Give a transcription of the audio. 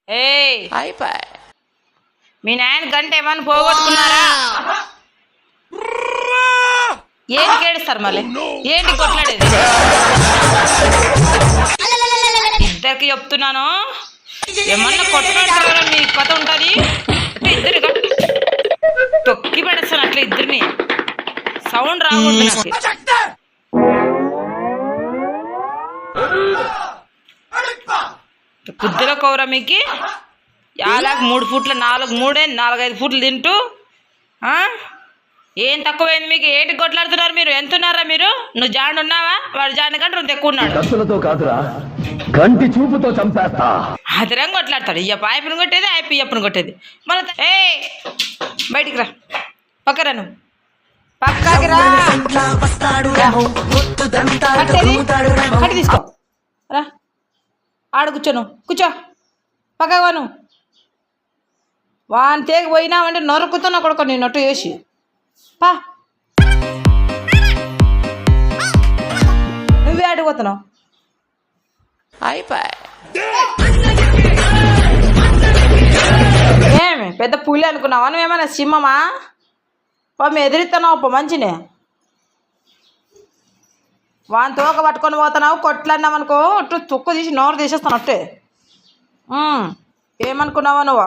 ఏయ్ అయిపోయి మీ నాయన గంట ఏమన్నా పోగొట్టుకున్నారా? ఏంటి ఏడుస్తారు మళ్ళీ? ఏంటి కొట్లాడేది? ఇద్దరికి చెప్తున్నాను, ఏమన్నా కొట్లాడతారా మీ కథ ఉంటుంది. అంటే ఇద్దరు తొక్కి పడేస్తాను అట్లా ఇద్దరిని. సౌండ్ రాకూడదు నాకు. కుద్దుల కౌర మీకు యాలకు 3 ఫుట్ల 4-5 ఫుట్లు తింటూ ఏం తక్కువైంది మీకు? ఏంటి కొట్లాడుతున్నారు మీరు? ఎంత ఉన్నారా మీరు? నువ్వు జాండు ఉన్నావా? వాడు జాండు కంటే నువ్వు ఎక్కువ ఉన్నాడు. కంటి చూపుతో చంపేస్తా. అదరం కొట్లాడతాడు. ఇయ్య పాయపుని కొట్టేది, అయ్యప్పని కొట్టేది. మళ్ళీ బయటికి రా, పక్కరా, నువ్వు పక్కకి రా. కట్టి తీసుకో రా. ఆడ కూర్చోను, కూర్చో పక్కగా. నువ్వు వాని తేగి పోయినావంటే నరుకుతున్నా కొడుకు నేనట్టు వేసి పా. నువ్వే అడిగిపోతున్నావు. అయిపోయి ఏమి పెద్ద పులి అనుకున్నావా? నువ్వేమైనా సింహమా? పాపం ఎదిరిస్తున్నావు మంచినే. వాని తోక పట్టుకొని పోతున్నావు, కొట్లాడినావు అనుకో అట్టు తుక్కు తీసి నోరు తీసేస్తాను అట్టే. ఏమనుకున్నావా నువ్వు?